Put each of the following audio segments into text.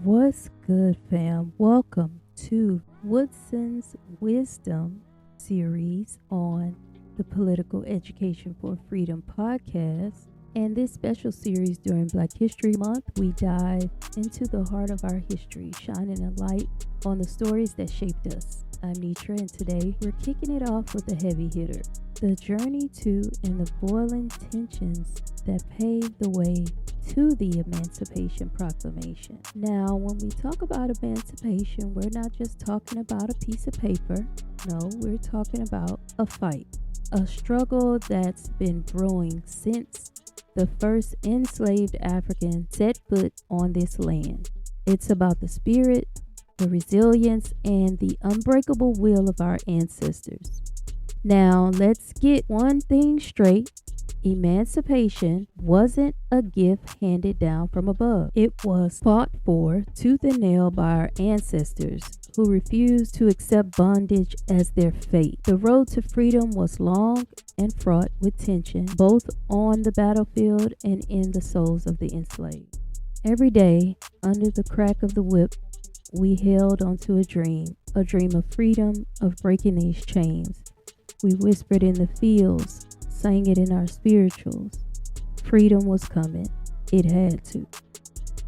What's good, fam? Welcome to Woodson's Wisdom series on the Political Education for Freedom podcast. And this special series during Black History Month, we dive into the heart of our history, shining a light on the stories that shaped us. I'm Nitra, and today we're kicking it off with a heavy hitter, the journey to and the boiling tensions that paved the way to the Emancipation Proclamation. Now, when we talk about emancipation, we're not just talking about a piece of paper. No, we're talking about a fight, a struggle that's been brewing since the first enslaved African set foot on this land. It's about the spirit, the resilience, and the unbreakable will of our ancestors. Now, let's get one thing straight. Emancipation wasn't a gift handed down from above. It was fought for tooth and nail by our ancestors who refused to accept bondage as their fate. The road to freedom was long and fraught with tension, both on the battlefield and in the souls of the enslaved. Every day, under the crack of the whip, we held onto a dream of freedom, of breaking these chains. We whispered in the fields, sang it in our spirituals. Freedom was coming. It had to.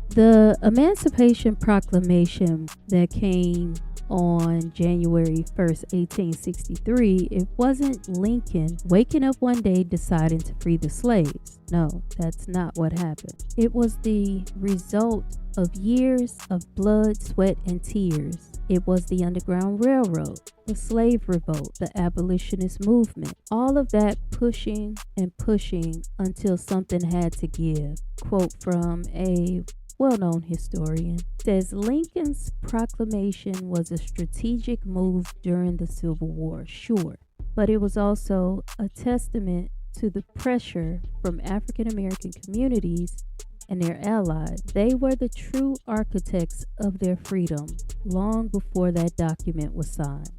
The Emancipation Proclamation that came on January 1st, 1863, it wasn't Lincoln waking up one day deciding to free the slaves. No, that's not what happened. It was the result of years of blood, sweat, and tears. It was the Underground Railroad, the slave revolt, the abolitionist movement, all of that pushing and pushing until something had to give. Quote from a well-known historian says Lincoln's proclamation was a strategic move during the Civil War, sure, but it was also a testament to the pressure from African American communities and their allies. They were the true architects of their freedom long before that document was signed.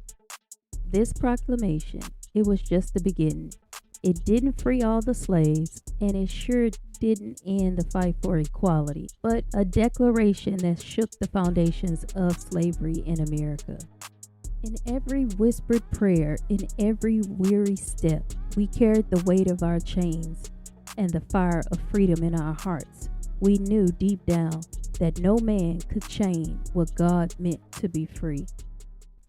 This proclamation, it was just the beginning. It didn't free all the slaves, and it sure didn't end the fight for equality, but a declaration that shook the foundations of slavery in America. In every whispered prayer, in every weary step, we carried the weight of our chains and the fire of freedom in our hearts. We knew deep down that no man could change what God meant to be free.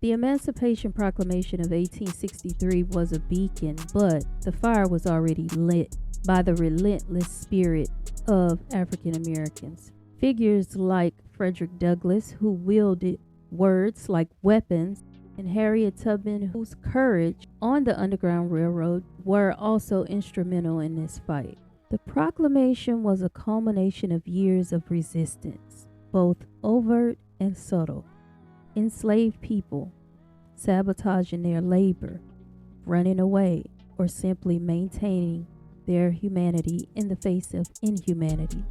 The Emancipation Proclamation of 1863 was a beacon, but the fire was already lit by the relentless spirit of African Americans. Figures like Frederick Douglass, who wielded words like weapons, and Harriet Tubman, whose courage on the Underground Railroad were also instrumental in this fight. The proclamation was a culmination of years of resistance, both overt and subtle. Enslaved people sabotaging their labor, running away, or simply maintaining their humanity in the face of inhumanity.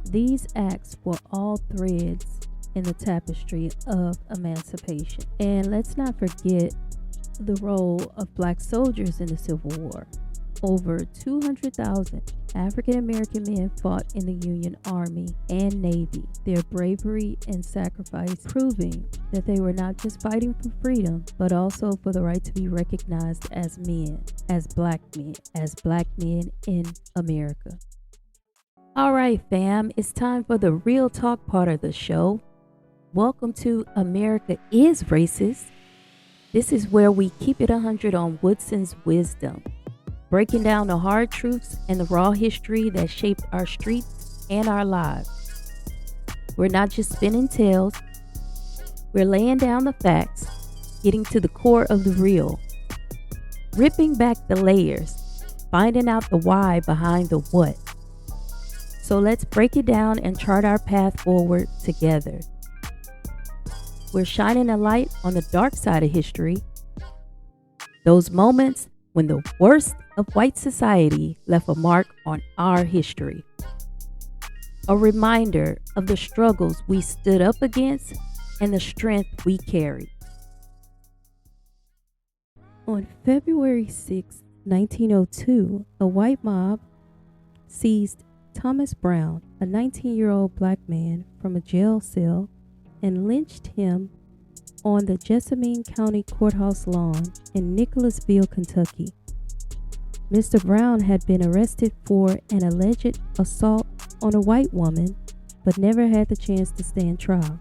These acts were all threads in the tapestry of emancipation. And let's not forget the role of Black soldiers in the Civil War. Over 200,000 African American men fought in the Union Army and Navy, their bravery and sacrifice proving that they were not just fighting for freedom, but also for the right to be recognized as men, as Black men in America. All right, fam, it's time for the real talk part of the show. Welcome to America is Racist. This is where we keep it 100 on Woodson's Wisdom, breaking down the hard truths and the raw history that shaped our streets and our lives. We're not just spinning tales, we're laying down the facts, getting to the core of the real, ripping back the layers, finding out the why behind the what. So let's break it down and chart our path forward together. We're shining a light on the dark side of history, those moments when the worst of white society left a mark on our history. A reminder of the struggles we stood up against and the strength we carried. On February 6, 1902, a white mob seized Thomas Brown, a 19-year-old black man from a jail cell and lynched him on the Jessamine County Courthouse lawn in Nicholasville, Kentucky. Mr. Brown had been arrested for an alleged assault on a white woman, but never had the chance to stand trial.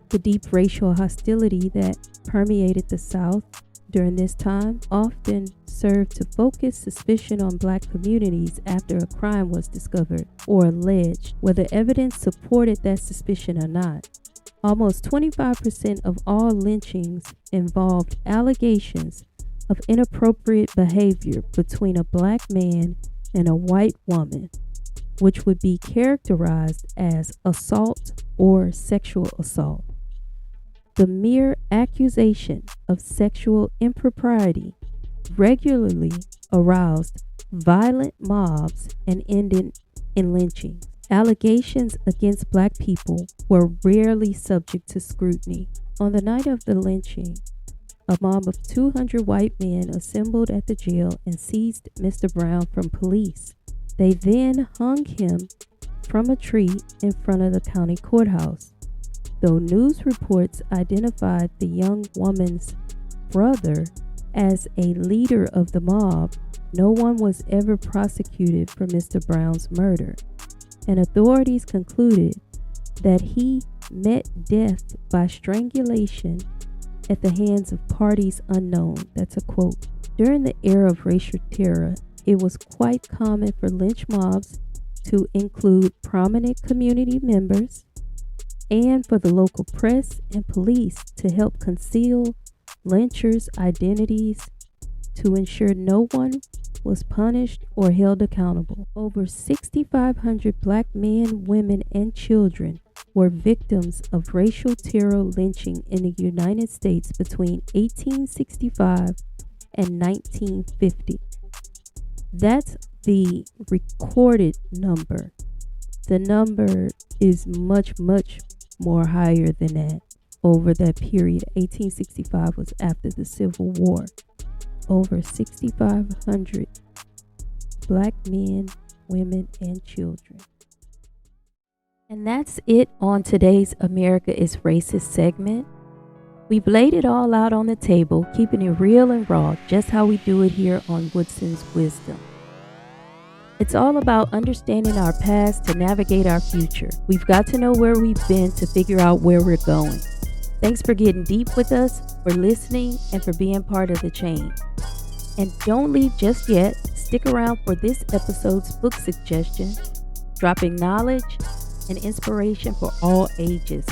The deep racial hostility that permeated the South during this time often served to focus suspicion on black communities after a crime was discovered or alleged, whether evidence supported that suspicion or not. Almost 25% of all lynchings involved allegations of inappropriate behavior between a black man and a white woman, which would be characterized as assault or sexual assault. The mere accusation of sexual impropriety regularly aroused violent mobs and ended in lynching. Allegations against black people were rarely subject to scrutiny. On the night of the lynching, a mob of 200 white men assembled at the jail and seized Mr. Brown from police. They then hung him from a tree in front of the county courthouse. Though news reports identified the young woman's brother as a leader of the mob, no one was ever prosecuted for Mr. Brown's murder, and authorities concluded that he met death by strangulation at the hands of parties unknown. That's a quote. During the era of racial terror, it was quite common for lynch mobs to include prominent community members and for the local press and police to help conceal lynchers' identities to ensure no one was punished or held accountable. Over 6,500 black men, women, and children were victims of racial terror lynching in the United States between 1865 and 1950. That's the recorded number. The number is much more higher than that over that period. 1865 was after the Civil War. Over 6,500 black men, women, and children. And that's it on today's America is Racist segment. We've laid it all out on the table, keeping it real and raw, just how we do it here on Woodson's Wisdom. It's all about understanding our past to navigate our future. We've got to know where we've been to figure out where we're going. Thanks for getting deep with us, for listening, and for being part of the change. And don't leave just yet. Stick around for this episode's book suggestion, dropping knowledge and inspiration for all ages.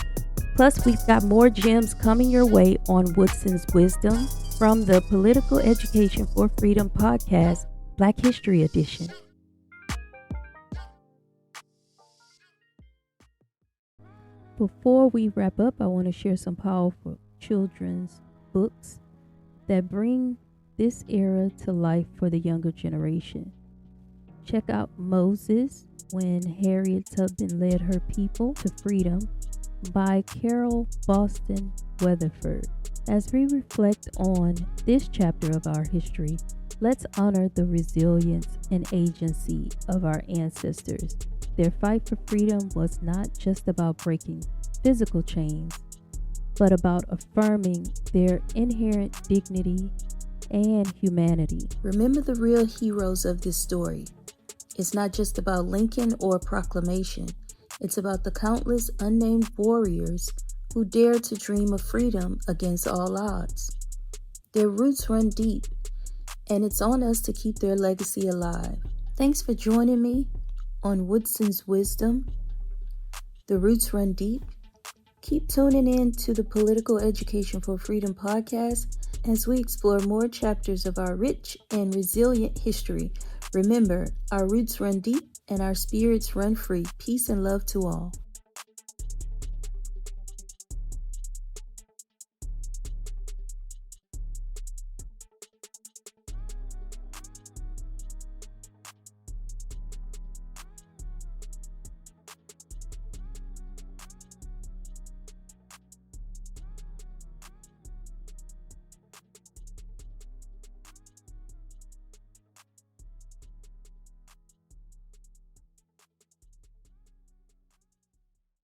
Plus, we've got more gems coming your way on Woodson's Wisdom from the Political Education for Freedom podcast, Black History Edition. Before we wrap up, I want to share some powerful children's books that bring this era to life for the younger generation. Check out Moses, When Harriet Tubman Led Her People to Freedom by Carol Boston Weatherford. As we reflect on this chapter of our history, let's honor the resilience and agency of our ancestors. Their fight for freedom was not just about breaking physical chains, but about affirming their inherent dignity and humanity. Remember the real heroes of this story. It's not just about Lincoln or Proclamation. It's about the countless unnamed warriors who dared to dream of freedom against all odds. Their roots run deep, and it's on us to keep their legacy alive. Thanks for joining me on Woodson's Wisdom. The roots run deep. Keep tuning in to the Political Education for Freedom podcast as we explore more chapters of our rich and resilient history. Remember, our roots run deep and our spirits run free. Peace and love to all.